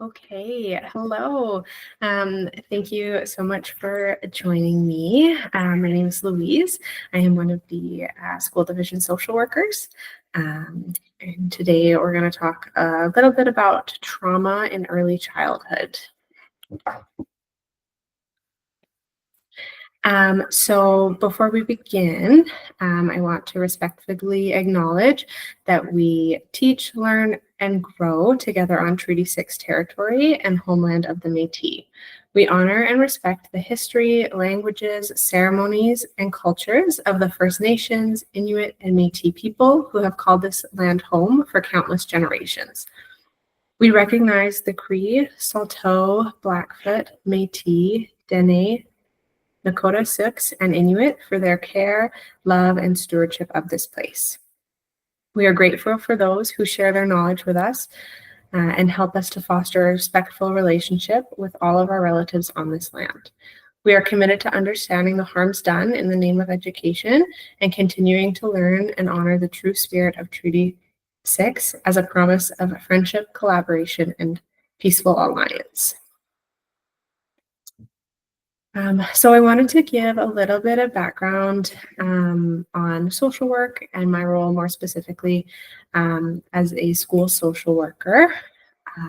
Okay, hello. Thank you so much for joining me. My name is Louise. I am one of the school division social workers. And today we're going to talk a little bit about trauma in early childhood. So before we begin, I want to respectfully acknowledge that we teach, learn, and grow together on Treaty 6 territory and homeland of the Métis. We honor and respect the history, languages, ceremonies, and cultures of the First Nations, Inuit, and Métis people who have called this land home for countless generations. We recognize the Cree, Saulteaux, Blackfoot, Métis, Dene, Nakota Sioux, and Inuit for their care, love, and stewardship of this place. We are grateful for those who share their knowledge with us and help us to foster a respectful relationship with all of our relatives on this land. We are committed to understanding the harms done in the name of education and continuing to learn and honor the true spirit of Treaty 6 as a promise of friendship, collaboration, and peaceful alliance. So I wanted to give a little bit of background on social work and my role more specifically as a school social worker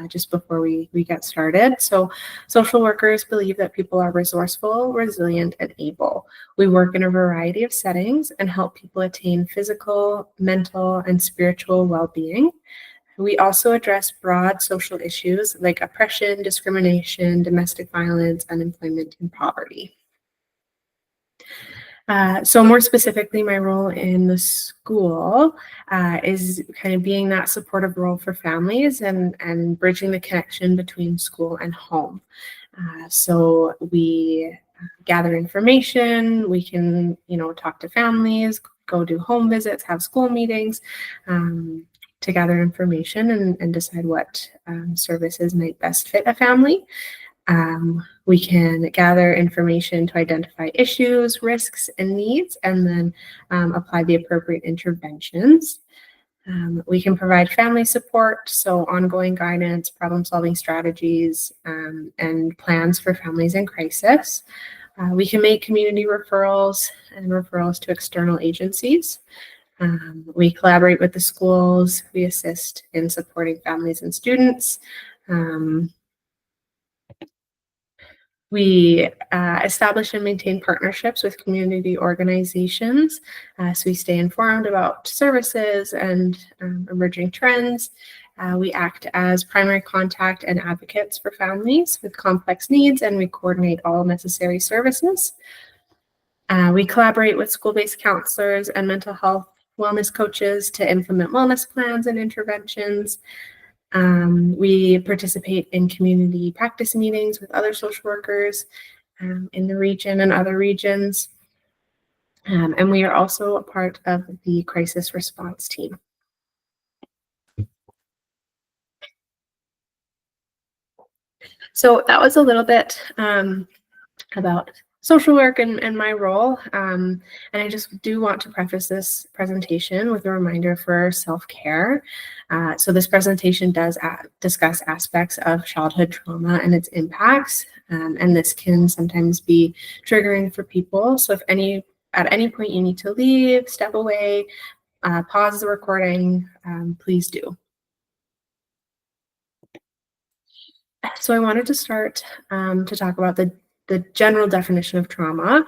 just before we get started. So social workers believe that people are resourceful, resilient, and able. We work in a variety of settings and help people attain physical, mental, and spiritual well-being. We also address broad social issues like oppression, discrimination, domestic violence, unemployment, and poverty. So more specifically, my role in the school is kind of being that supportive role for families and bridging the connection between school and home. So we gather information, we can, talk to families, go do home visits, have school meetings, to gather information and decide what services might best fit a family. We can gather information to identify issues, risks, and needs, and then apply the appropriate interventions. We can provide family support, so ongoing guidance, problem-solving strategies, and plans for families in crisis. We can make community referrals and referrals to external agencies. We collaborate with the schools. We assist in supporting families and students. We establish and maintain partnerships with community organizations, so we stay informed about services and emerging trends. We act as primary contact and advocates for families with complex needs, and we coordinate all necessary services. We collaborate with school-based counselors and mental health wellness coaches to implement wellness plans and interventions. We participate in community practice meetings with other social workers in the region and other regions. And we are also a part of the crisis response team. So that was a little bit about social work and my role. And I just do want to preface this presentation with a reminder for self-care. So this presentation does discuss aspects of childhood trauma and its impacts. And this can sometimes be triggering for people. So if at any point you need to leave, step away, pause the recording, please do. So I wanted to start to talk about the general definition of trauma.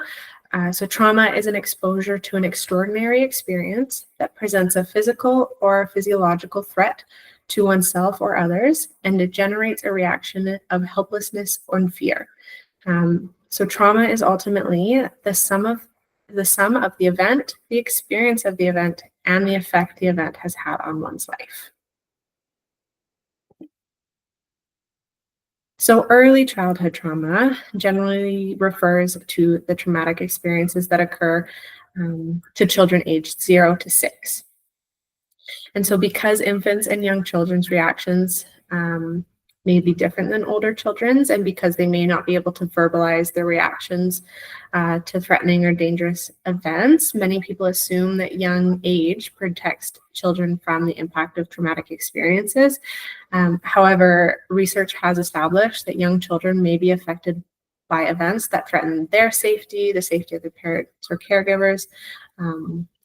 So trauma is an exposure to an extraordinary experience that presents a physical or physiological threat to oneself or others, and it generates a reaction of helplessness or fear. So trauma is ultimately the sum of the event, the experience of the event, and the effect the event has had on one's life. So early childhood trauma generally refers to the traumatic experiences that occur to children aged 0 to 6. And so because infants and young children's reactions may be different than older children's, and because they may not be able to verbalize their reactions to threatening or dangerous events, many people assume that young age protects children from the impact of traumatic experiences. However, research has established that young children may be affected by events that threaten their safety, the safety of their parents or caregivers,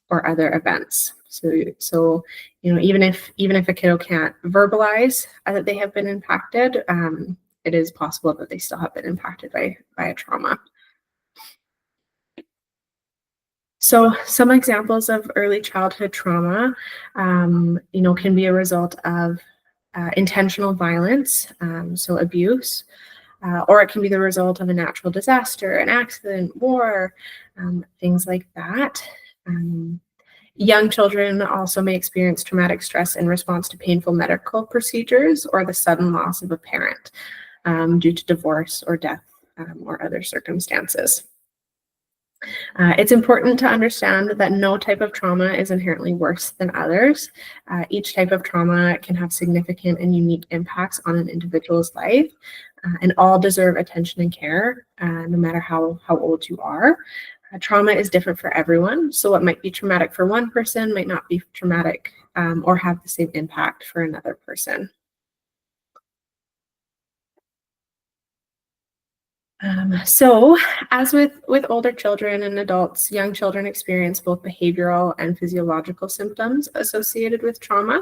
or other events. So even if a kiddo can't verbalize that they have been impacted, it is possible that they still have been impacted by a trauma. So some examples of early childhood trauma, can be a result of intentional violence, so abuse, or it can be the result of a natural disaster, an accident, war, things like that. Young children also may experience traumatic stress in response to painful medical procedures or the sudden loss of a parent due to divorce or death or other circumstances. It's important to understand that no type of trauma is inherently worse than others. Each type of trauma can have significant and unique impacts on an individual's life, and all deserve attention and care, no matter how old you are. Trauma is different for everyone, so what might be traumatic for one person might not be traumatic or have the same impact for another person. So as with older children and adults, young children experience both behavioral and physiological symptoms associated with trauma.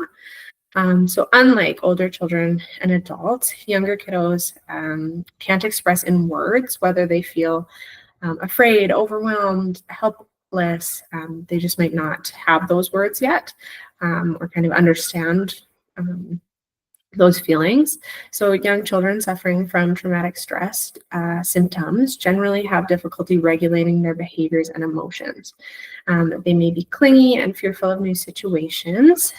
So unlike older children and adults, younger kiddos can't express in words whether they feel afraid, overwhelmed, helpless. They just might not have those words yet, or kind of understand those feelings. So young children suffering from traumatic stress symptoms generally have difficulty regulating their behaviors and emotions. They may be clingy and fearful of new situations,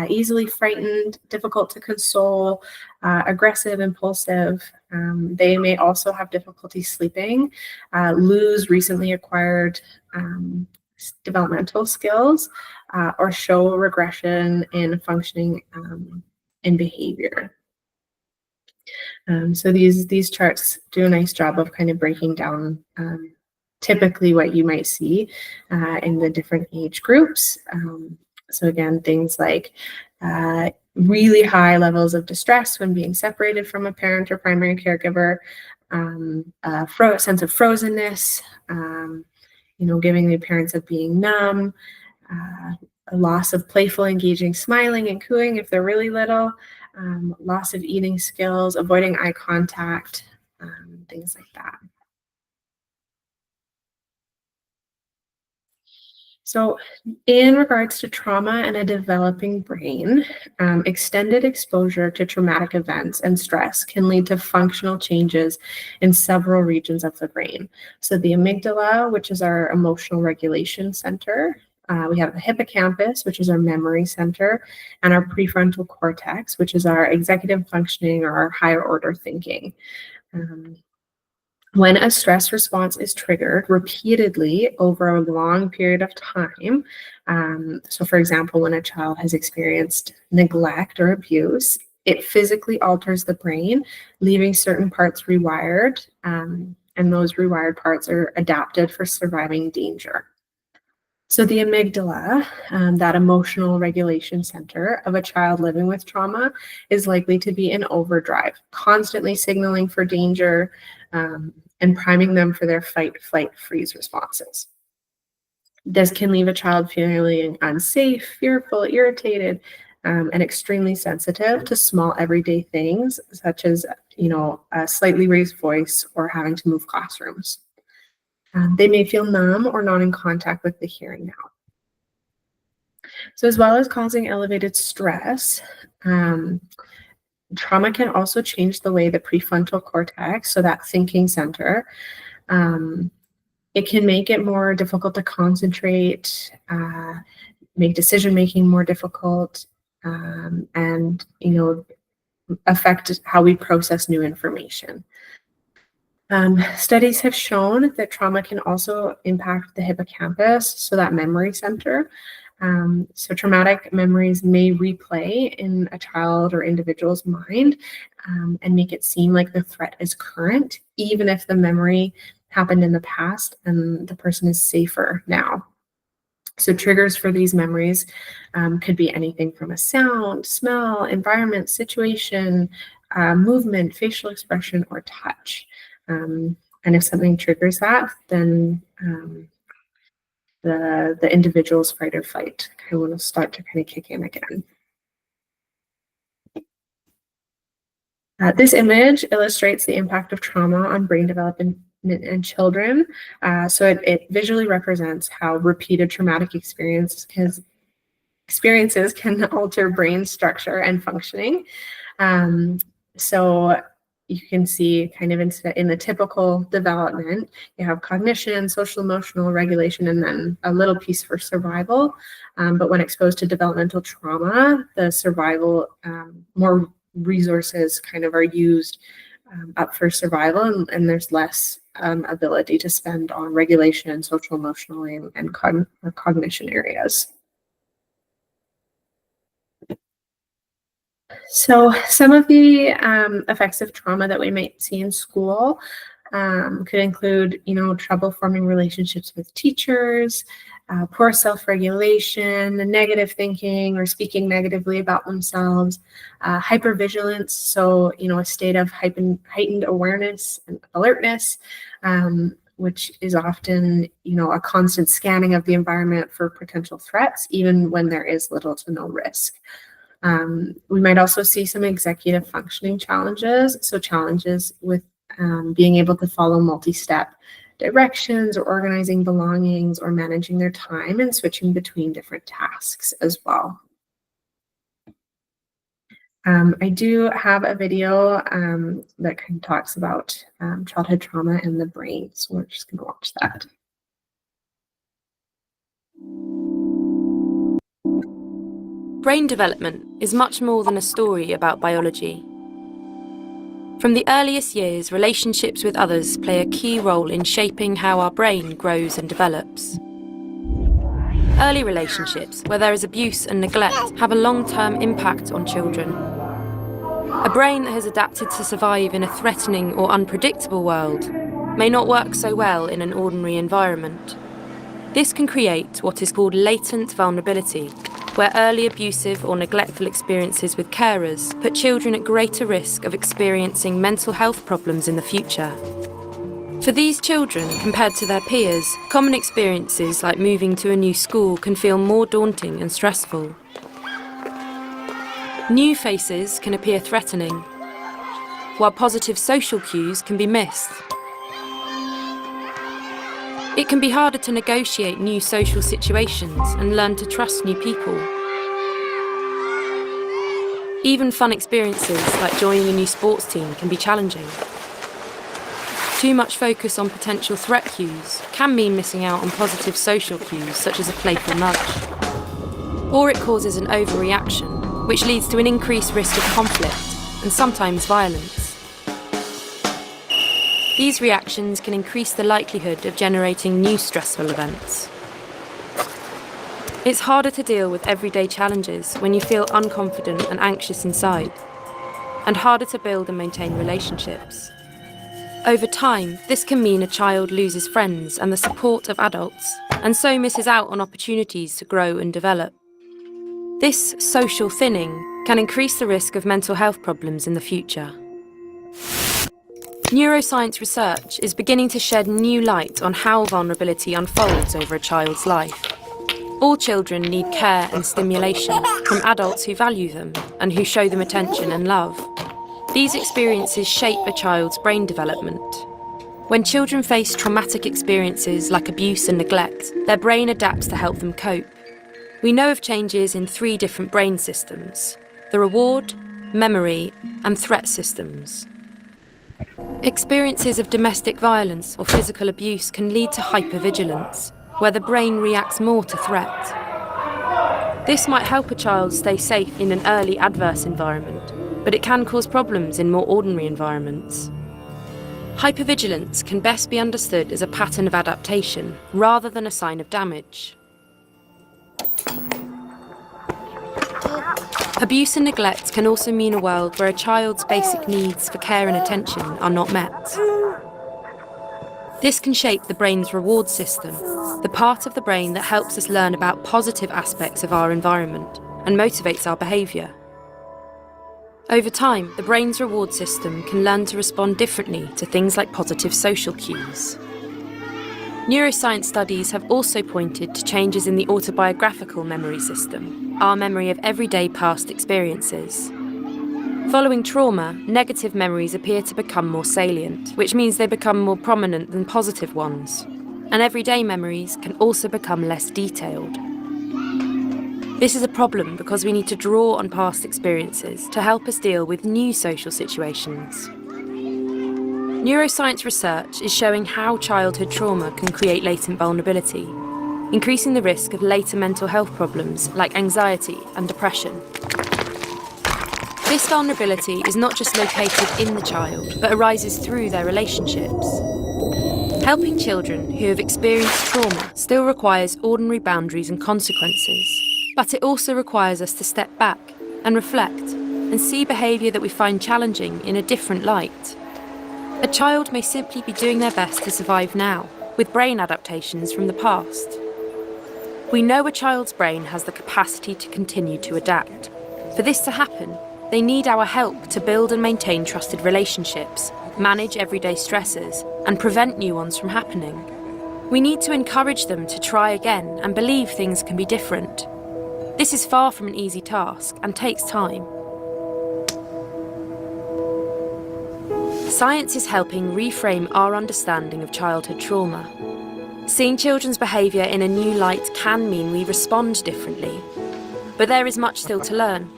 easily frightened, difficult to console, aggressive, impulsive. They may also have difficulty sleeping, lose recently acquired developmental skills, or show regression in functioning in behavior. So these charts do a nice job of kind of breaking down typically what you might see in the different age groups. So again, things like really high levels of distress when being separated from a parent or primary caregiver, a sense of frozenness, giving the appearance of being numb, a loss of playful, engaging, smiling, and cooing if they're really little, loss of eating skills, avoiding eye contact, things like that. So in regards to trauma and a developing brain, extended exposure to traumatic events and stress can lead to functional changes in several regions of the brain. So the amygdala, which is our emotional regulation center, we have the hippocampus, which is our memory center, and our prefrontal cortex, which is our executive functioning or our higher order thinking. When a stress response is triggered repeatedly over a long period of time, so for example, when a child has experienced neglect or abuse, it physically alters the brain, leaving certain parts rewired, and those rewired parts are adapted for surviving danger. So the amygdala, that emotional regulation center of a child living with trauma, is likely to be in overdrive, constantly signaling for danger, and priming them for their fight, flight, freeze responses. This can leave a child feeling unsafe, fearful, irritated, and extremely sensitive to small everyday things, such as a slightly raised voice or having to move classrooms. They may feel numb or not in contact with the here and now. So as well as causing elevated stress, trauma can also change the way the prefrontal cortex, so that thinking center, it can make it more difficult to concentrate, make decision-making more difficult, and affect how we process new information. Studies have shown that trauma can also impact the hippocampus, so that memory center. So traumatic memories may replay in a child or individual's mind and make it seem like the threat is current, even if the memory happened in the past and the person is safer now. So triggers for these memories could be anything from a sound, smell, environment, situation, movement, facial expression, or touch. And if something triggers that, then the individual's fight or flight kind of will start to kind of kick in again. This image illustrates the impact of trauma on brain development in children. So it visually represents how repeated traumatic experiences can alter brain structure and functioning. So you can see kind of in the typical development, you have cognition, social emotional regulation, and then a little piece for survival. But when exposed to developmental trauma, the survival, more resources kind of are used up for survival, and there's less ability to spend on regulation, social emotional, and cognition areas. So some of the effects of trauma that we might see in school could include, trouble forming relationships with teachers, poor self-regulation, negative thinking or speaking negatively about themselves, hypervigilance, so, a state of heightened awareness and alertness, which is often, a constant scanning of the environment for potential threats, even when there is little to no risk. We might also see some executive functioning challenges, so challenges with being able to follow multi-step directions or organizing belongings or managing their time and switching between different tasks as well. I do have a video that kind of talks about childhood trauma and the brain, so we're just going to watch that. Brain development is much more than a story about biology. From the earliest years, relationships with others play a key role in shaping how our brain grows and develops. Early relationships, where there is abuse and neglect, have a long-term impact on children. A brain that has adapted to survive in a threatening or unpredictable world may not work so well in an ordinary environment. This can create what is called latent vulnerability, where early abusive or neglectful experiences with carers put children at greater risk of experiencing mental health problems in the future. For these children, compared to their peers, common experiences like moving to a new school can feel more daunting and stressful. New faces can appear threatening, while positive social cues can be missed. It can be harder to negotiate new social situations and learn to trust new people. Even fun experiences like joining a new sports team can be challenging. Too much focus on potential threat cues can mean missing out on positive social cues such as a playful nudge. Or it causes an overreaction, which leads to an increased risk of conflict and sometimes violence. These reactions can increase the likelihood of generating new stressful events. It's harder to deal with everyday challenges when you feel unconfident and anxious inside, and harder to build and maintain relationships. Over time, this can mean a child loses friends and the support of adults, and so misses out on opportunities to grow and develop. This social thinning can increase the risk of mental health problems in the future. Neuroscience research is beginning to shed new light on how vulnerability unfolds over a child's life. All children need care and stimulation from adults who value them and who show them attention and love. These experiences shape a child's brain development. When children face traumatic experiences like abuse and neglect, their brain adapts to help them cope. We know of changes in 3 different brain systems: the reward, memory, and threat systems. Experiences of domestic violence or physical abuse can lead to hypervigilance, where the brain reacts more to threat. This might help a child stay safe in an early adverse environment, but it can cause problems in more ordinary environments. Hypervigilance can best be understood as a pattern of adaptation rather than a sign of damage. Abuse and neglect can also mean a world where a child's basic needs for care and attention are not met. This can shape the brain's reward system, the part of the brain that helps us learn about positive aspects of our environment and motivates our behaviour. Over time, the brain's reward system can learn to respond differently to things like positive social cues. Neuroscience studies have also pointed to changes in the autobiographical memory system, our memory of everyday past experiences. Following trauma, negative memories appear to become more salient, which means they become more prominent than positive ones. And everyday memories can also become less detailed. This is a problem because we need to draw on past experiences to help us deal with new social situations. Neuroscience research is showing how childhood trauma can create latent vulnerability, increasing the risk of later mental health problems like anxiety and depression. This vulnerability is not just located in the child, but arises through their relationships. Helping children who have experienced trauma still requires ordinary boundaries and consequences, but it also requires us to step back and reflect and see behaviour that we find challenging in a different light. A child may simply be doing their best to survive now, with brain adaptations from the past. We know a child's brain has the capacity to continue to adapt. For this to happen, they need our help to build and maintain trusted relationships, manage everyday stresses, and prevent new ones from happening. We need to encourage them to try again and believe things can be different. This is far from an easy task and takes time. Science is helping reframe our understanding of childhood trauma. Seeing children's behaviour in a new light can mean we respond differently. But there is much still to learn.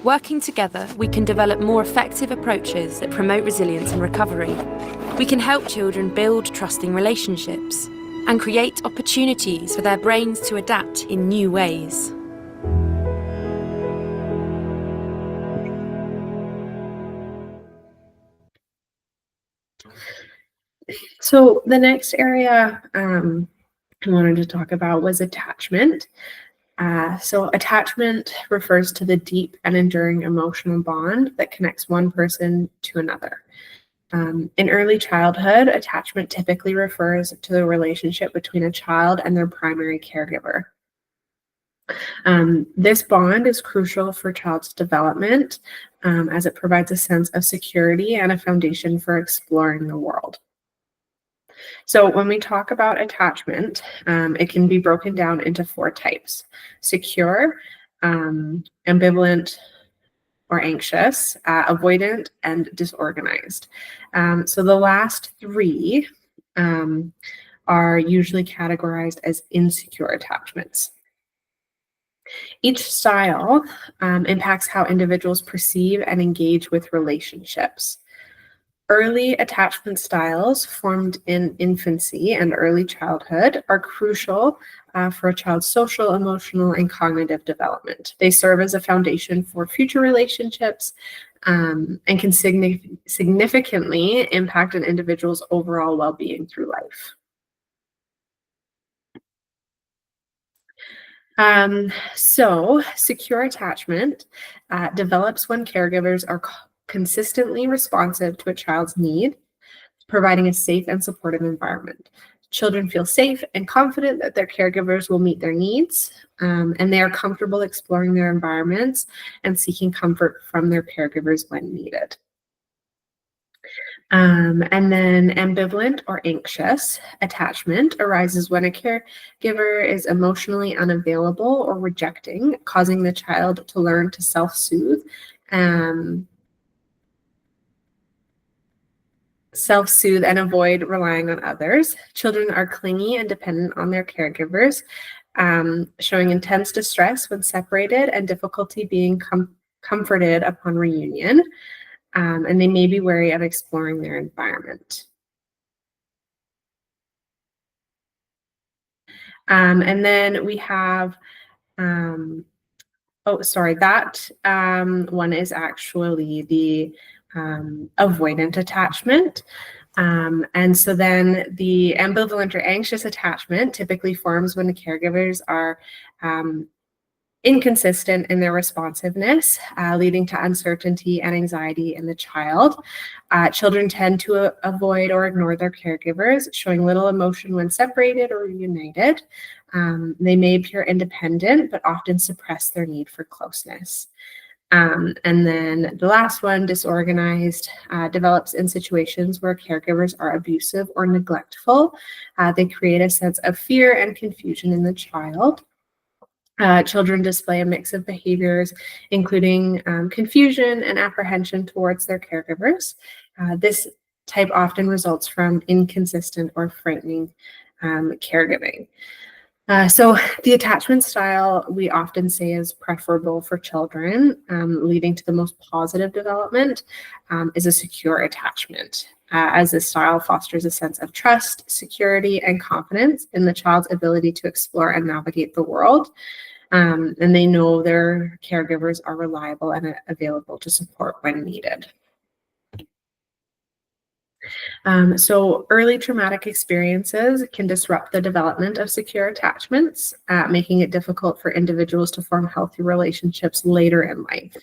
Working together, we can develop more effective approaches that promote resilience and recovery. We can help children build trusting relationships and create opportunities for their brains to adapt in new ways. So the next area I wanted to talk about was attachment. So attachment refers to the deep and enduring emotional bond that connects one person to another. In early childhood, attachment typically refers to the relationship between a child and their primary caregiver. This bond is crucial for child's development as it provides a sense of security and a foundation for exploring the world. So when we talk about attachment, it can be broken down into 4 types: secure, ambivalent or anxious, avoidant, and disorganized. So the last 3 are usually categorized as insecure attachments. Each style impacts how individuals perceive and engage with relationships. Early attachment styles formed in infancy and early childhood are crucial for a child's social, emotional, and cognitive development. They serve as a foundation for future relationships and can significantly impact an individual's overall well-being through life. So secure attachment develops when caregivers are consistently responsive to a child's need, providing a safe and supportive environment. Children feel safe and confident that their caregivers will meet their needs, and they are comfortable exploring their environments and seeking comfort from their caregivers when needed. And then ambivalent or anxious attachment arises when a caregiver is emotionally unavailable or rejecting, causing the child to learn to self-soothe and avoid relying on others. Children are clingy and dependent on their caregivers, showing intense distress when separated and difficulty being comforted upon reunion. And they may be wary of exploring their environment. And then we have, that one is actually the avoidant attachment. And so then the ambivalent or anxious attachment typically forms when the caregivers are inconsistent in their responsiveness, leading to uncertainty and anxiety in the child. Children tend to avoid or ignore their caregivers, showing little emotion when separated or reunited. They may appear independent, but often suppress their need for closeness. And then the last one, disorganized, develops in situations where caregivers are abusive or neglectful. They create a sense of fear and confusion in the child. Children display a mix of behaviors, including confusion and apprehension towards their caregivers. This type often results from inconsistent or frightening caregiving. So the attachment style we often say is preferable for children, leading to the most positive development, is a secure attachment, as this style fosters a sense of trust, security, and confidence in the child's ability to explore and navigate the world. And they know their caregivers are reliable and available to support when needed. So early traumatic experiences can disrupt the development of secure attachments, making it difficult for individuals to form healthy relationships later in life.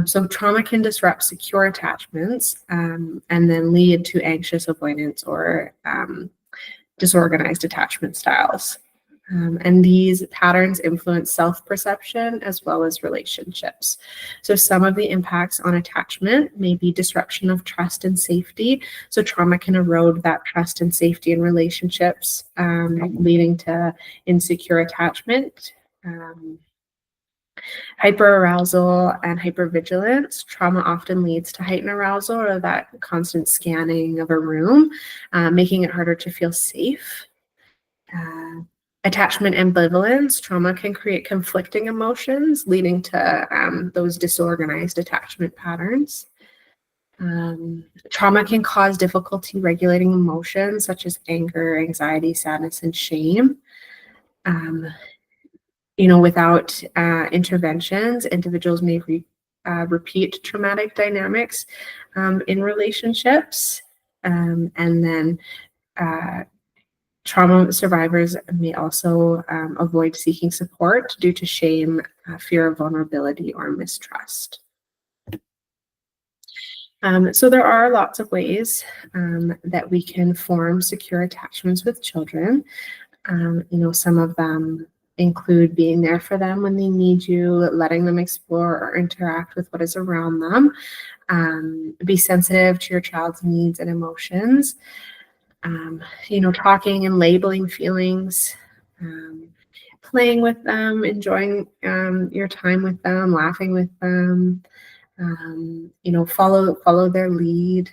So trauma can disrupt secure attachments and then lead to anxious avoidance or disorganized attachment styles. And these patterns influence self-perception as well as relationships. So some of the impacts on attachment may be disruption of trust and safety. So trauma can erode that trust and safety in relationships, leading to insecure attachment. Hyperarousal and hypervigilance. Trauma often leads to heightened arousal or that constant scanning of a room, making it harder to feel safe. Attachment ambivalence. Trauma can create conflicting emotions, leading to those disorganized attachment patterns. Trauma can cause difficulty regulating emotions such as anger, anxiety, sadness, and shame. Without interventions, individuals may repeat traumatic dynamics in relationships. And then trauma survivors may also avoid seeking support due to shame, fear of vulnerability, or mistrust. So there are lots of ways that we can form secure attachments with children. Some of them include being there for them when they need you, letting them explore or interact with what is around them, be sensitive to your child's needs and emotions, talking and labeling feelings, playing with them, enjoying your time with them, laughing with them, follow their lead,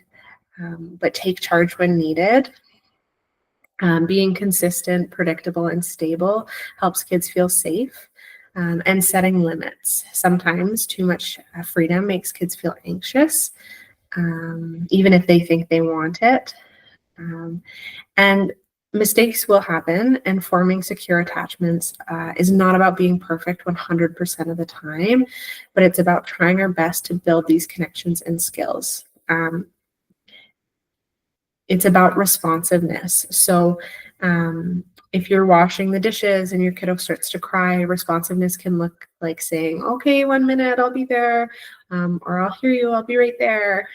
but take charge when needed. Being consistent, predictable, and stable helps kids feel safe, and setting limits. Sometimes too much freedom makes kids feel anxious, even if they think they want it. And mistakes will happen, and forming secure attachments is not about being perfect 100% of the time, but it's about trying our best to build these connections and skills. It's about responsiveness. So if you're washing the dishes and your kiddo starts to cry, responsiveness can look like saying, okay, 1 minute, I'll be there, or I'll hear you, I'll be right there.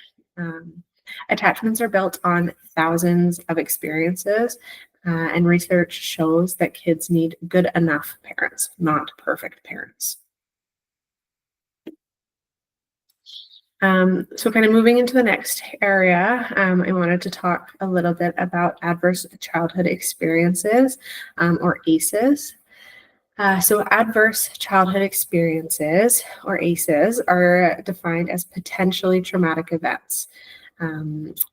Attachments are built on thousands of experiences, and research shows that kids need good enough parents, not perfect parents. So kind of moving into the next area, I wanted to talk a little bit about adverse childhood experiences, or ACEs. So adverse childhood experiences, or ACEs, are defined as potentially traumatic events,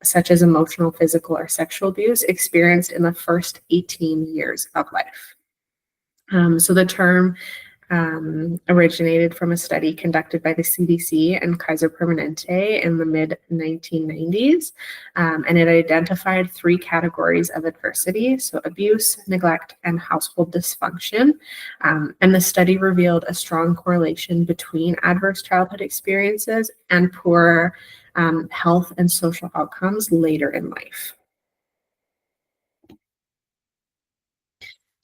such as emotional, physical, or sexual abuse experienced in the first 18 years of life. So the term originated from a study conducted by the CDC and Kaiser Permanente in the mid-1990s, and it identified 3 categories of adversity, so abuse, neglect, and household dysfunction. And the study revealed a strong correlation between adverse childhood experiences and poor health and social outcomes later in life.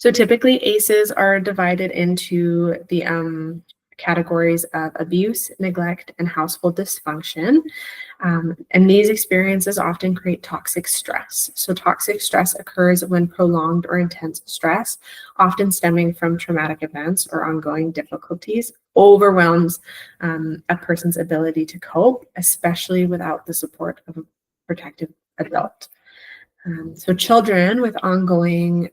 So typically ACEs are divided into the categories of abuse, neglect, and household dysfunction. And these experiences often create toxic stress. So toxic stress occurs when prolonged or intense stress, often stemming from traumatic events or ongoing difficulties, overwhelms a person's ability to cope, especially without the support of a protective adult. So children with ongoing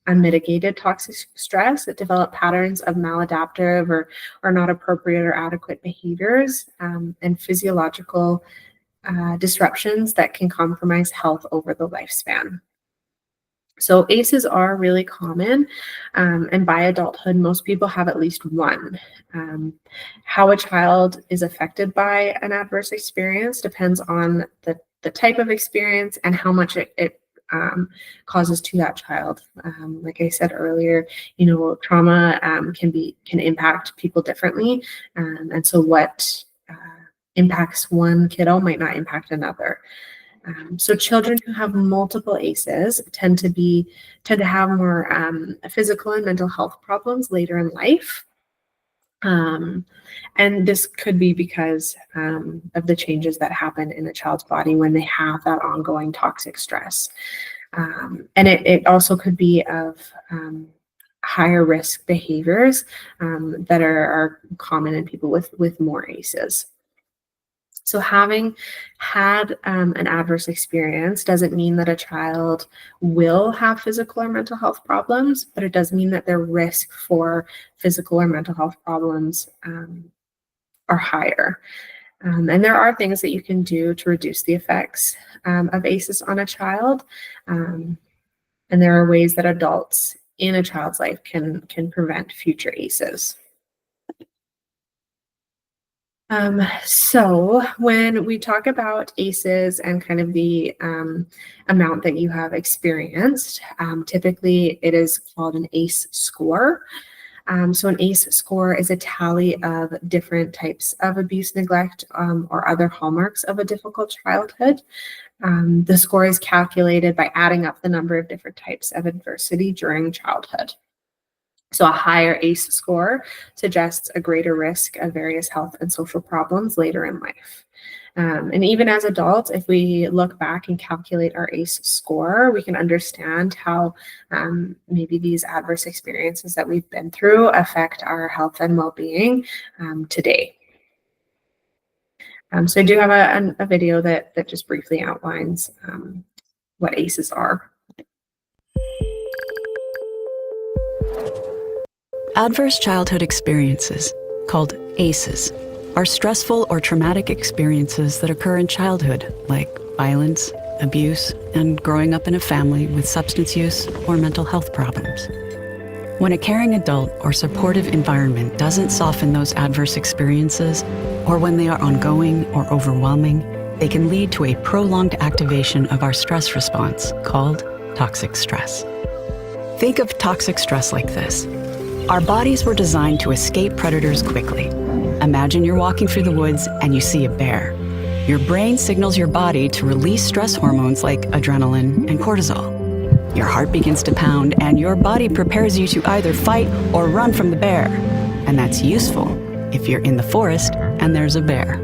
unmitigated toxic stress that develop patterns of maladaptive or not appropriate or adequate behaviors and physiological disruptions that can compromise health over the lifespan. So ACEs are really common, and by adulthood, most people have at least one. How a child is affected by an adverse experience depends on the type of experience and how much it causes to that child. Like I said earlier, trauma can impact people differently, and so what impacts one kiddo might not impact another. So children who have multiple ACEs tend to have more physical and mental health problems later in life. And this could be because of the changes that happen in a child's body when they have that ongoing toxic stress. And it also could be of higher risk behaviors that are common in people with more ACEs. So having had an adverse experience doesn't mean that a child will have physical or mental health problems, but it does mean that their risk for physical or mental health problems are higher. And there are things that you can do to reduce the effects of ACEs on a child. And there are ways that adults in a child's life can prevent future ACEs. So when we talk about ACEs and kind of the amount that you have experienced, typically it is called an ACE score. So an ACE score is a tally of different types of abuse, neglect, or other hallmarks of a difficult childhood. The score is calculated by adding up the number of different types of adversity during childhood. So a higher ACE score suggests a greater risk of various health and social problems later in life. And even as adults, if we look back and calculate our ACE score, we can understand how maybe these adverse experiences that we've been through affect our health and well-being today. So I do have a video that just briefly outlines what ACEs are. Adverse childhood experiences, called ACEs, are stressful or traumatic experiences that occur in childhood, like violence, abuse, and growing up in a family with substance use or mental health problems. When a caring adult or supportive environment doesn't soften those adverse experiences, or when they are ongoing or overwhelming, they can lead to a prolonged activation of our stress response, called toxic stress. Think of toxic stress like this. Our bodies were designed to escape predators quickly. Imagine you're walking through the woods and you see a bear. Your brain signals your body to release stress hormones like adrenaline and cortisol. Your heart begins to pound and your body prepares you to either fight or run from the bear. And that's useful if you're in the forest and there's a bear.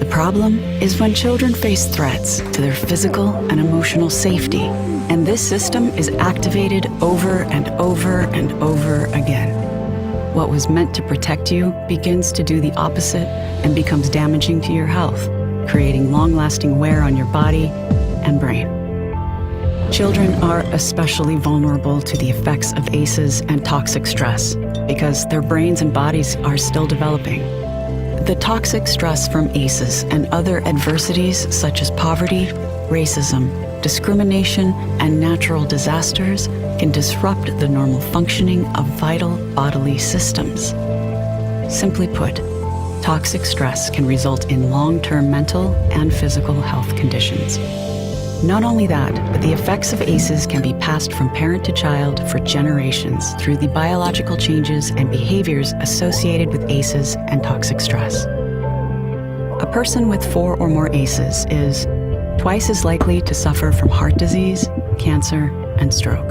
The problem is when children face threats to their physical and emotional safety, and this system is activated over and over and over again. What was meant to protect you begins to do the opposite and becomes damaging to your health, creating long-lasting wear on your body and brain. Children are especially vulnerable to the effects of ACEs and toxic stress because their brains and bodies are still developing. The toxic stress from ACEs and other adversities such as poverty, racism, discrimination, and natural disasters can disrupt the normal functioning of vital bodily systems. Simply put, toxic stress can result in long-term mental and physical health conditions. Not only that, but the effects of ACEs can be passed from parent to child for generations through the biological changes and behaviors associated with ACEs and toxic stress. A person with 4 or more ACEs is twice as likely to suffer from heart disease, cancer, and stroke.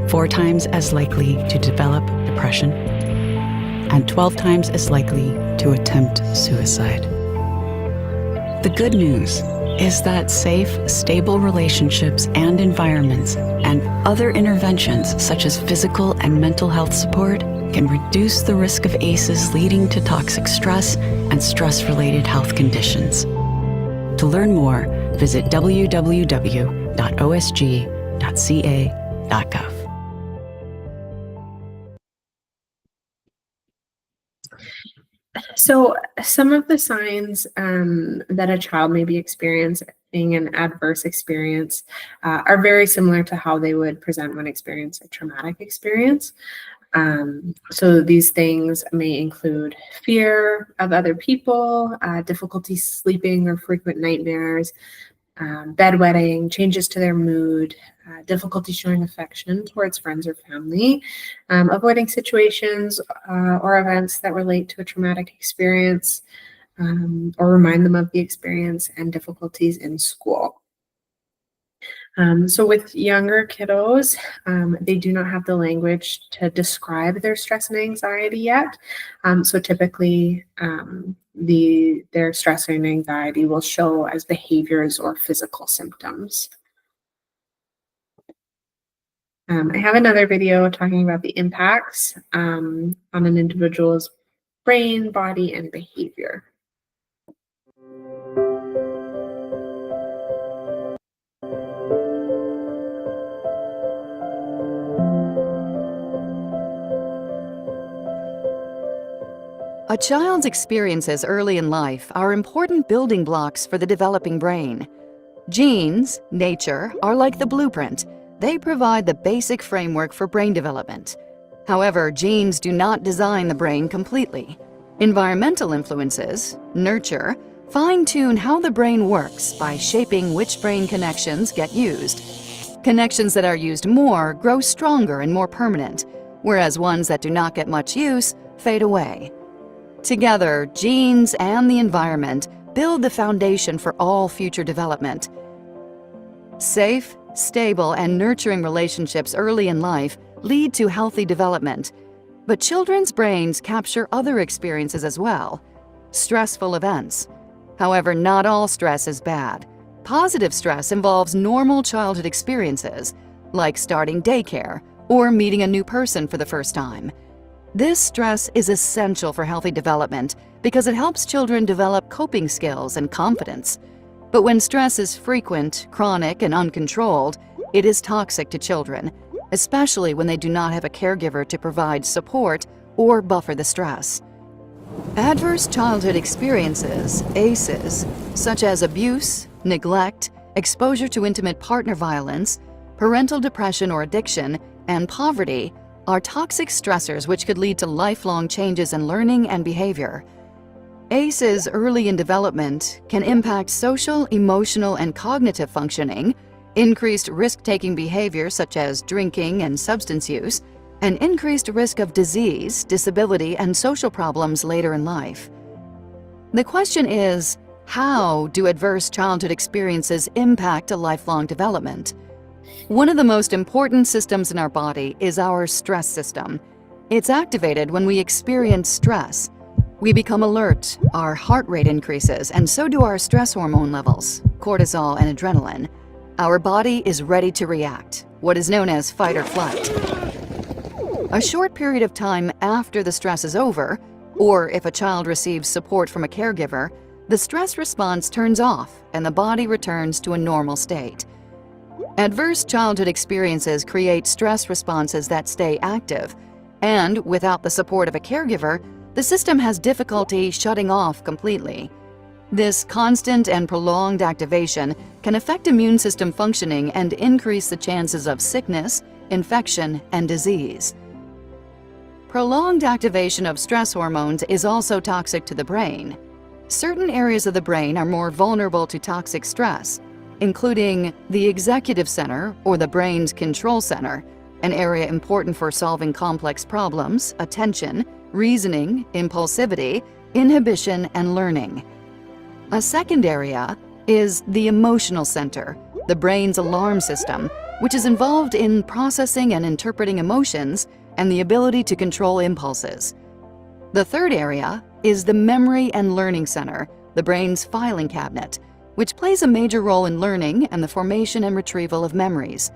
4 times as likely to develop depression, and 12 times as likely to attempt suicide. The good news is that safe, stable relationships and environments and other interventions such as physical and mental health support can reduce the risk of ACEs leading to toxic stress and stress-related health conditions. To learn more, visit www.osg.ca.gov. So some of the signs that a child may be experiencing an adverse experience are very similar to how they would present when experiencing a traumatic experience. So these things may include fear of other people, difficulty sleeping or frequent nightmares, bedwetting, changes to their mood, difficulty showing affection towards friends or family, avoiding situations or events that relate to a traumatic experience or remind them of the experience, and difficulties in school. So with younger kiddos, they do not have the language to describe their stress and anxiety yet. So typically, their stress and anxiety will show as behaviors or physical symptoms. I have another video talking about the impacts on an individual's brain, body, and behavior. A child's experiences early in life are important building blocks for the developing brain. Genes, nature, are like the blueprint. They provide the basic framework for brain development. However, genes do not design the brain completely. Environmental influences, nurture, fine-tune how the brain works by shaping which brain connections get used. Connections that are used more grow stronger and more permanent, whereas ones that do not get much use fade away. Together, genes and the environment build the foundation for all future development. Safe, stable, and nurturing relationships early in life lead to healthy development. But children's brains capture other experiences as well. Stressful events. However, not all stress is bad. Positive stress involves normal childhood experiences, like starting daycare or meeting a new person for the first time. This stress is essential for healthy development because it helps children develop coping skills and confidence. But when stress is frequent, chronic, and uncontrolled, it is toxic to children, especially when they do not have a caregiver to provide support or buffer the stress. Adverse childhood experiences, ACEs, such as abuse, neglect, exposure to intimate partner violence, parental depression or addiction, and poverty are toxic stressors which could lead to lifelong changes in learning and behavior. ACEs early in development can impact social, emotional, and cognitive functioning, increased risk-taking behavior such as drinking and substance use, and increased risk of disease, disability, and social problems later in life. The question is, how do adverse childhood experiences impact a lifelong development? One of the most important systems in our body is our stress system. It's activated when we experience stress. We become alert, our heart rate increases, and so do our stress hormone levels, cortisol and adrenaline. Our body is ready to react, what is known as fight or flight. A short period of time after the stress is over, or if a child receives support from a caregiver, the stress response turns off and the body returns to a normal state. Adverse childhood experiences create stress responses that stay active, and without the support of a caregiver, the system has difficulty shutting off completely. This constant and prolonged activation can affect immune system functioning and increase the chances of sickness, infection, and disease. Prolonged activation of stress hormones is also toxic to the brain. Certain areas of the brain are more vulnerable to toxic stress, including the executive center or the brain's control center, an area important for solving complex problems, attention, reasoning, impulsivity, inhibition, and learning. A second area is the emotional center, the brain's alarm system, which is involved in processing and interpreting emotions and the ability to control impulses. The third area is the memory and learning center, the brain's filing cabinet, which plays a major role in learning and the formation and retrieval of memories.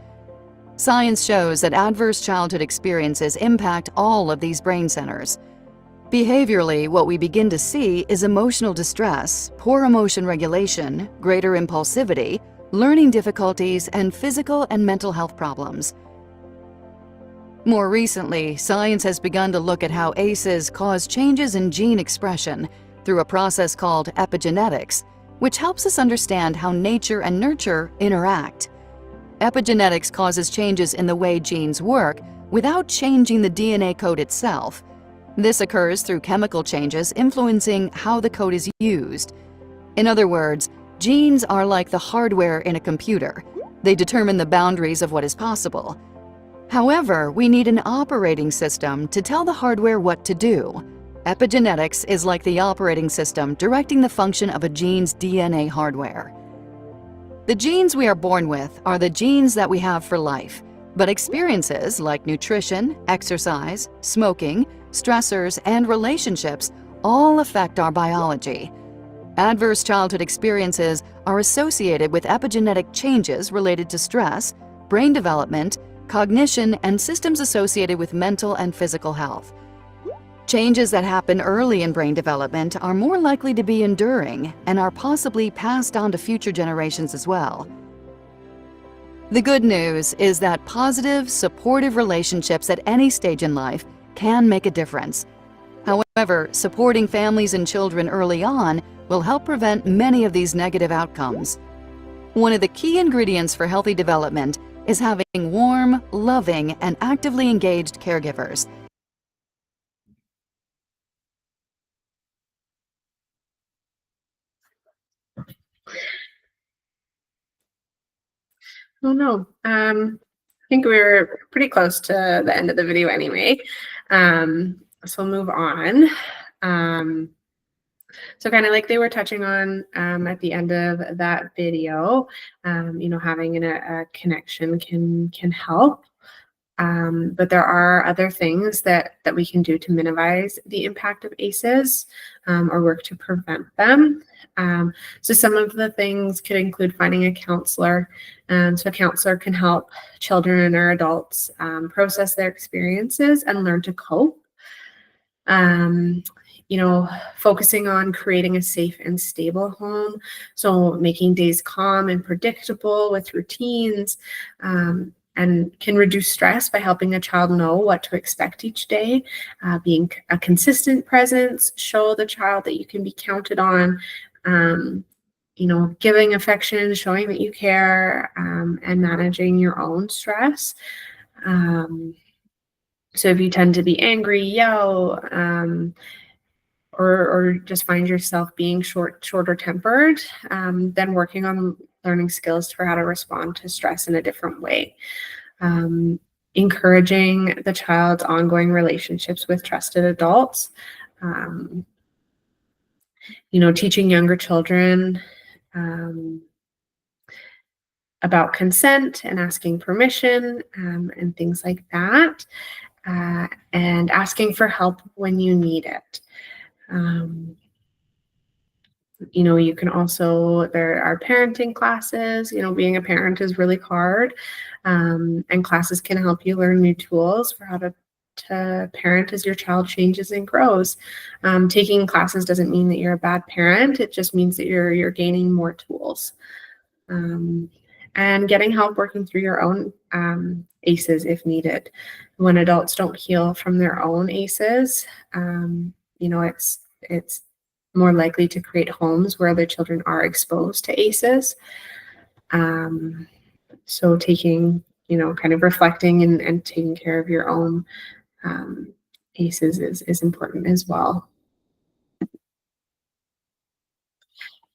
Science shows that adverse childhood experiences impact all of these brain centers. Behaviorally, what we begin to see is emotional distress, poor emotion regulation, greater impulsivity, learning difficulties, and physical and mental health problems. More recently, science has begun to look at how ACEs cause changes in gene expression through a process called epigenetics, which helps us understand how nature and nurture interact. Epigenetics causes changes in the way genes work without changing the DNA code itself. This occurs through chemical changes influencing how the code is used. In other words, genes are like the hardware in a computer. They determine the boundaries of what is possible. However, we need an operating system to tell the hardware what to do. Epigenetics is like the operating system directing the function of a gene's DNA hardware. The genes we are born with are the genes that we have for life, but experiences like nutrition, exercise, smoking, stressors, and relationships all affect our biology. Adverse childhood experiences are associated with epigenetic changes related to stress, brain development, cognition, and systems associated with mental and physical health. Changes that happen early in brain development are more likely to be enduring and are possibly passed on to future generations as well. The good news is that positive, supportive relationships at any stage in life can make a difference. However, supporting families and children early on will help prevent many of these negative outcomes. One of the key ingredients for healthy development is having warm, loving, and actively engaged caregivers. Oh no. I think we were pretty close to the end of the video anyway. So we'll move on. So kind of like they were touching on at the end of that video, having a connection can help. But there are other things that we can do to minimize the impact of ACEs or work to prevent them. So some of the things could include finding a counselor. So a counselor can help children or adults process their experiences and learn to cope. Focusing on creating a safe and stable home. So making days calm and predictable with routines, and can reduce stress by helping a child know what to expect each day. Being a consistent presence, show the child that you can be counted on. Giving affection, showing that you care, and managing your own stress. So if you tend to be angry, yell, or just find yourself being shorter tempered, then working on learning skills for how to respond to stress in a different way. Encouraging the child's ongoing relationships with trusted adults. Teaching younger children about consent and asking permission, and things like that. And asking for help when you need it. You can also, there are parenting classes. Being a parent is really hard, and classes can help you learn new tools for how to parent as your child changes and grows. Taking classes doesn't mean that you're a bad parent. It just means that you're gaining more tools. And getting help working through your own ACEs if needed. When adults don't heal from their own ACEs, it's more likely to create homes where their children are exposed to ACEs. So taking, kind of reflecting and taking care of your own ACEs is important as well.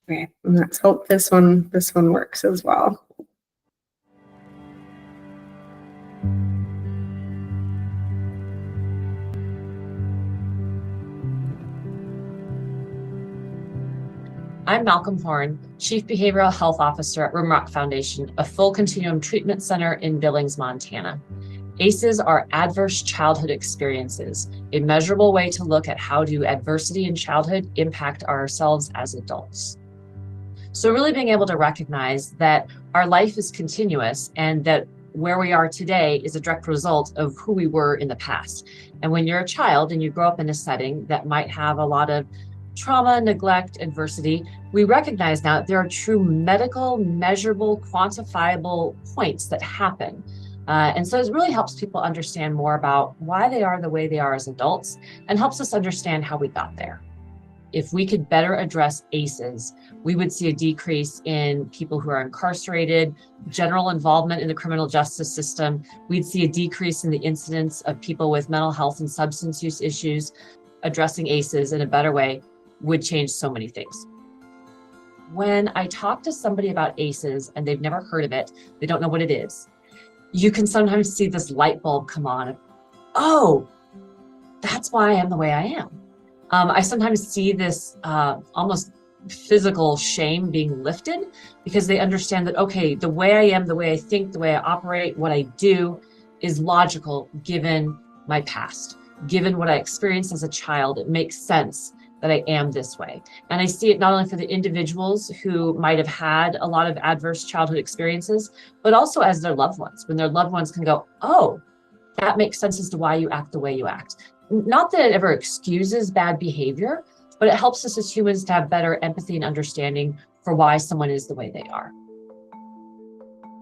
Okay, and let's hope this one works as well. I'm Malcolm Horn, Chief Behavioral Health Officer at Rimrock Foundation, a full continuum treatment center in Billings, Montana. ACEs are adverse childhood experiences, a measurable way to look at how do adversity in childhood impact ourselves as adults. So really being able to recognize that our life is continuous and that where we are today is a direct result of who we were in the past. And when you're a child and you grow up in a setting that might have a lot of trauma, neglect, adversity, we recognize now that there are true medical, measurable, quantifiable points that happen. And so it really helps people understand more about why they are the way they are as adults and helps us understand how we got there. If we could better address ACEs, we would see a decrease in people who are incarcerated, general involvement in the criminal justice system. We'd see a decrease in the incidence of people with mental health and substance use issues. Addressing ACEs in a better way would change so many things. When I talk to somebody about ACEs and they've never heard of it, they don't know what it is, you can sometimes see this light bulb come on. Oh, that's why I am the way I am. I sometimes see this almost physical shame being lifted because they understand that, okay, the way I am, the way I think, the way I operate, what I do is logical given my past, given what I experienced as a child. It makes sense that I am this way. And I see it not only for the individuals who might have had a lot of adverse childhood experiences, but also as their loved ones, when their loved ones can go, oh, that makes sense as to why you act the way you act. Not that it ever excuses bad behavior, but it helps us as humans to have better empathy and understanding for why someone is the way they are.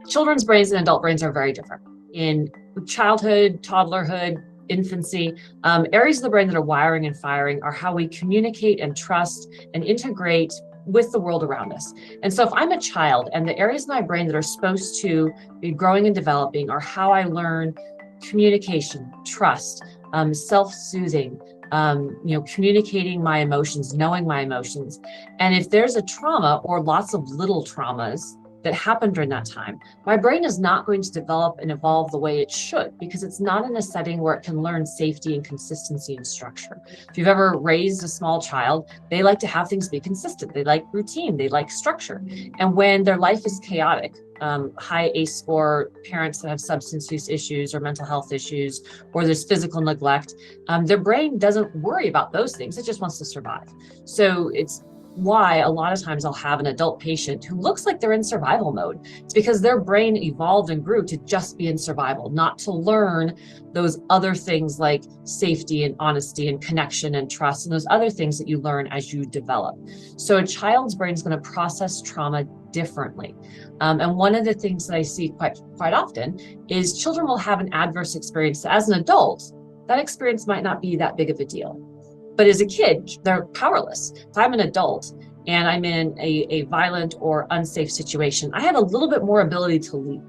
Children's brains and adult brains are very different. In childhood, toddlerhood, infancy, areas of the brain that are wiring and firing are how we communicate and trust and integrate with the world around us. And so if I'm a child and the areas of my brain that are supposed to be growing and developing are how I learn communication, trust, self-soothing, communicating my emotions, knowing my emotions. And if there's a trauma or lots of little traumas that happen during that time, my brain is not going to develop and evolve the way it should because it's not in a setting where it can learn safety and consistency and structure. If you've ever raised a small child, they like to have things be consistent. They like routine, they like structure. And when their life is chaotic, high ACE score parents that have substance use issues or mental health issues, or there's physical neglect, their brain doesn't worry about those things. It just wants to survive. So it's why a lot of times I'll have an adult patient who looks like they're in survival mode. It's because their brain evolved and grew to just be in survival, not to learn those other things like safety and honesty and connection and trust and those other things that you learn as you develop. So a child's brain is going to process trauma differently. And one of the things that I see quite often is children will have an adverse experience. As an adult, that experience might not be that big of a deal. But as a kid, they're powerless. If I'm an adult and I'm in a violent or unsafe situation, I have a little bit more ability to leave.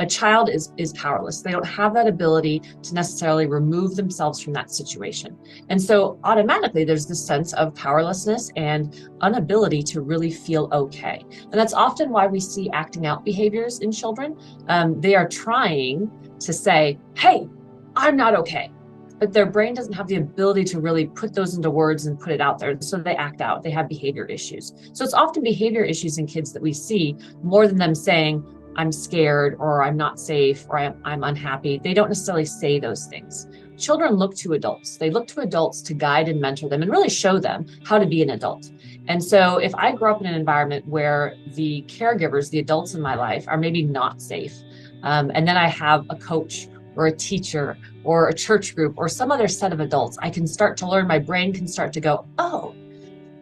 A child is powerless. They don't have that ability to necessarily remove themselves from that situation. And so automatically there's this sense of powerlessness and inability to really feel okay. And that's often why we see acting out behaviors in children. They are trying to say, hey, I'm not okay. But their brain doesn't have the ability to really put those into words and put it out there. So they act out, they have behavior issues. So it's often behavior issues in kids that we see more than them saying, I'm scared, or I'm not safe, or I'm unhappy. They don't necessarily say those things. Children look to adults. They look to adults to guide and mentor them and really show them how to be an adult. And so if I grow up in an environment where the caregivers, the adults in my life, are maybe not safe, and then I have a coach or a teacher or a church group or some other set of adults, I can start to learn, my brain can start to go, oh,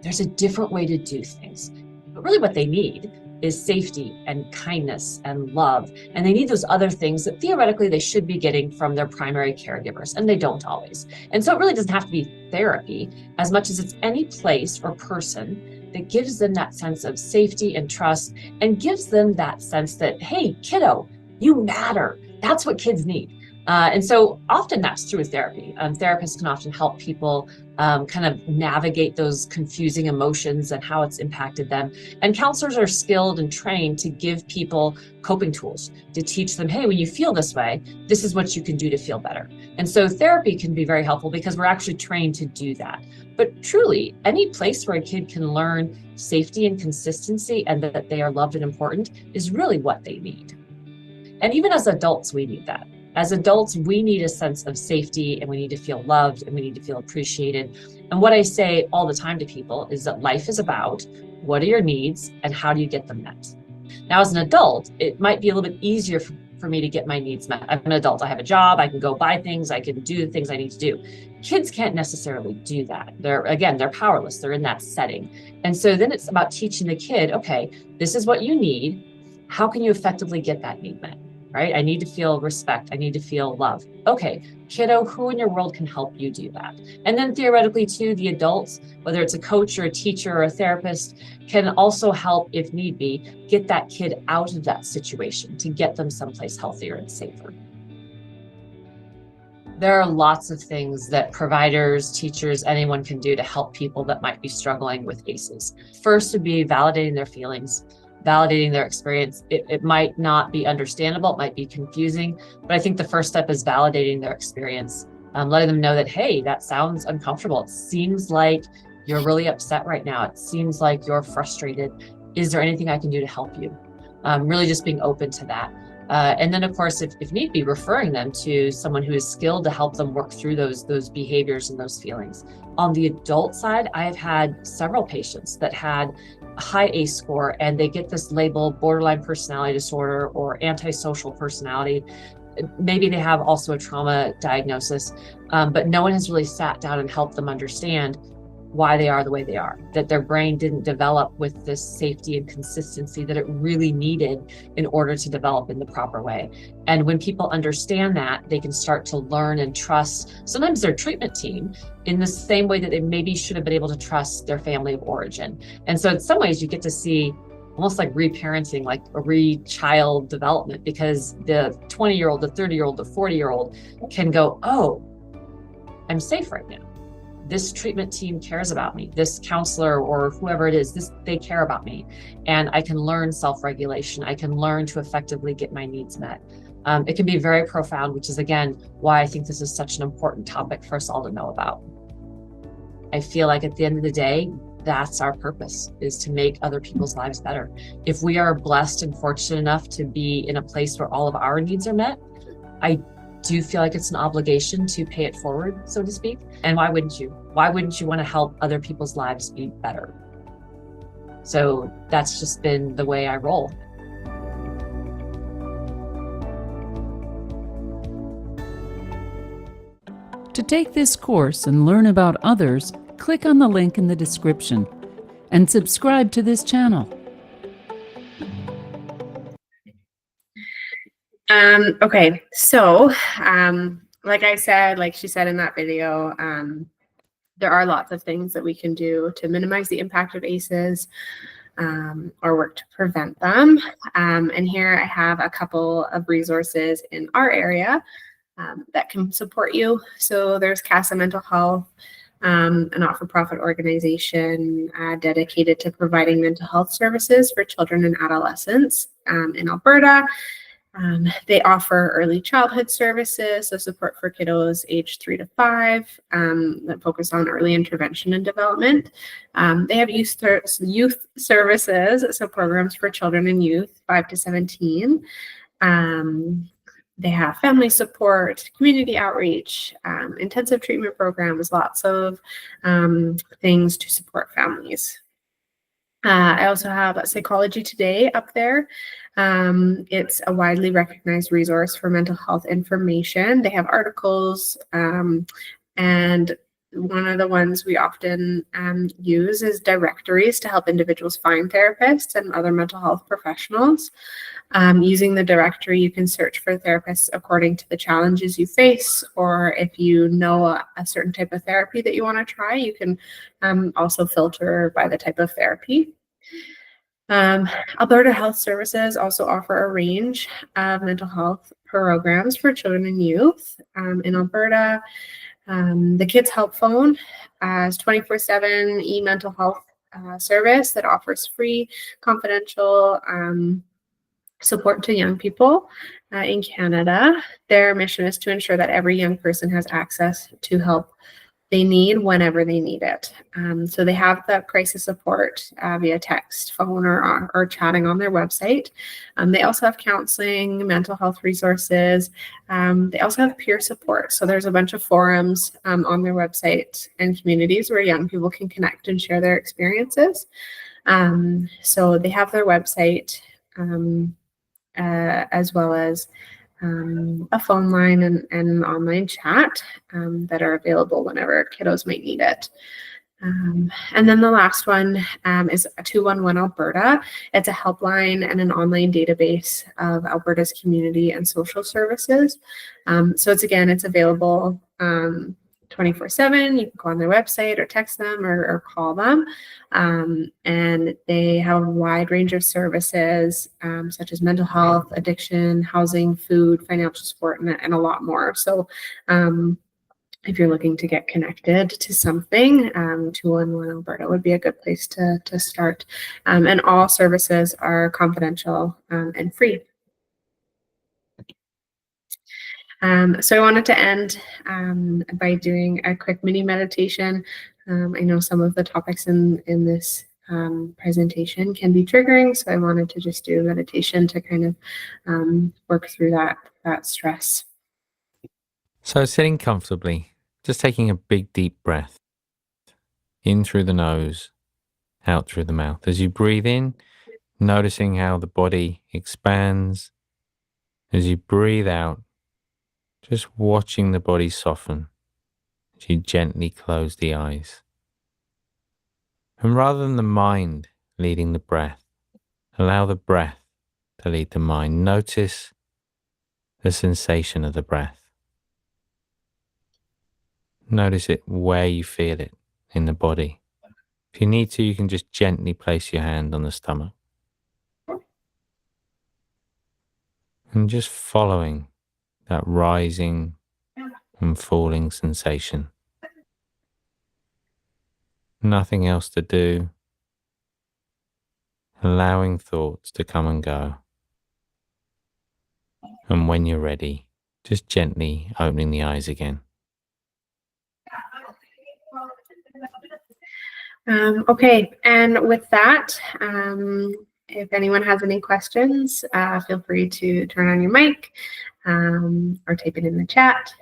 there's a different way to do things. But really what they need is safety and kindness and love. And they need those other things that theoretically they should be getting from their primary caregivers, and they don't always. And so it really doesn't have to be therapy as much as it's any place or person that gives them that sense of safety and trust and gives them that sense that, hey, kiddo, you matter. That's what kids need. And so often that's true with therapy. Therapists can often help people kind of navigate those confusing emotions and how it's impacted them. And counselors are skilled and trained to give people coping tools, to teach them, hey, when you feel this way, this is what you can do to feel better. And so therapy can be very helpful because we're actually trained to do that. But truly, any place where a kid can learn safety and consistency and that they are loved and important is really what they need. And even as adults, we need that. As adults, we need a sense of safety, and we need to feel loved, and we need to feel appreciated. And what I say all the time to people is that life is about what are your needs and how do you get them met. Now, as an adult, it might be a little bit easier for me to get my needs met. I'm an adult, I have a job, I can go buy things, I can do the things I need to do. Kids can't necessarily do that. They're powerless, they're in that setting. And so then it's about teaching the kid, okay, this is what you need. How can you effectively get that need met? Right? I need to feel respect. I need to feel love. Okay, kiddo, who in your world can help you do that? And then theoretically too, the adults, whether it's a coach or a teacher or a therapist, can also help, if need be, get that kid out of that situation to get them someplace healthier and safer. There are lots of things that providers, teachers, anyone can do to help people that might be struggling with ACEs. First would be validating their feelings, validating their experience. It might not be understandable, it might be confusing, but I think the first step is validating their experience, letting them know that, hey, that sounds uncomfortable. It seems like you're really upset right now. It seems like you're frustrated. Is there anything I can do to help you? Really just being open to that. And then, of course, if need be, referring them to someone who is skilled to help them work through those behaviors and those feelings. On the adult side, I have had several patients that had a high ACE score, and they get this label borderline personality disorder or antisocial personality. Maybe they have also a trauma diagnosis, but no one has really sat down and helped them understand why they are the way they are, that their brain didn't develop with this safety and consistency that it really needed in order to develop in the proper way. And when people understand that, they can start to learn and trust sometimes their treatment team in the same way that they maybe should have been able to trust their family of origin. And so in some ways you get to see almost like reparenting, like a re-child development, because the 20-year-old, the 30-year-old, the 40-year-old can go, oh, I'm safe right now. This treatment team cares about me. This counselor or whoever it is, they care about me. And I can learn self-regulation. I can learn to effectively get my needs met. It can be very profound, which is, again, why I think this is such an important topic for us all to know about. I feel like at the end of the day, that's our purpose, is to make other people's lives better. If we are blessed and fortunate enough to be in a place where all of our needs are met, I do feel like it's an obligation to pay it forward, so to speak. And why wouldn't you? Why wouldn't you want to help other people's lives be better? So that's just been the way I roll. To take this course and learn about others, click on the link in the description and subscribe to this channel. Okay, so like I said, like she said in that video, there are lots of things that we can do to minimize the impact of ACEs or work to prevent them. And here I have a couple of resources in our area that can support you. So there's CASA Mental Health, a not-for-profit organization dedicated to providing mental health services for children and adolescents in Alberta. They offer early childhood services, so support for kiddos aged 3 to 5 that focus on early intervention and development. They have youth services, so programs for children and youth 5 to 17. They have family support, community outreach, intensive treatment programs, lots of things to support families. I also have Psychology Today up there. It's a widely recognized resource for mental health information. They have articles, and one of the ones we often use is directories to help individuals find therapists and other mental health professionals. Using the directory, you can search for therapists according to the challenges you face, or if you know a certain type of therapy that you want to try, you can also filter by the type of therapy. Alberta Health Services also offer a range of mental health programs for children and youth in Alberta. The Kids Help Phone is 24/7 e-mental health service that offers free, confidential support to young people in Canada. Their mission is to ensure that every young person has access to help they need whenever they need it. So they have the crisis support via text, phone, or chatting on their website. They also have counseling, mental health resources. They also have peer support. So there's a bunch of forums on their website and communities where young people can connect and share their experiences. So they have their website as well as a phone line and an online chat that are available whenever kiddos might need it. And then the last one is 211 Alberta. It's a helpline and an online database of Alberta's community and social services. So it's available 24/7. You can go on their website or text them or call them. And they have a wide range of services such as mental health, addiction, housing, food, financial support, and a lot more. So if you're looking to get connected to something, 211 Alberta would be a good place to start. And all services are confidential and free. So I wanted to end by doing a quick mini meditation. I know some of the topics in this presentation can be triggering, so I wanted to just do a meditation to kind of work through that stress. So sitting comfortably, just taking a big deep breath in through the nose, out through the mouth. As you breathe in, noticing how the body expands. As you breathe out, just watching the body soften as you gently close the eyes. And rather than the mind leading the breath, allow the breath to lead the mind. Notice the sensation of the breath. Notice it where you feel it in the body. If you need to, you can just gently place your hand on the stomach. And just following that rising and falling sensation. Nothing else to do. Allowing thoughts to come and go. And when you're ready, just gently opening the eyes again. Okay, and with that, if anyone has any questions, feel free to turn on your mic or type it in the chat.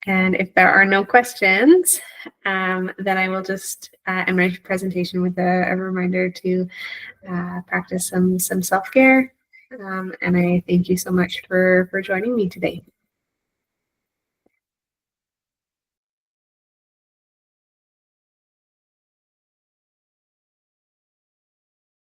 And if there are no questions, then I will just end my presentation with a reminder to practice some self-care. And I thank you so much for joining me today.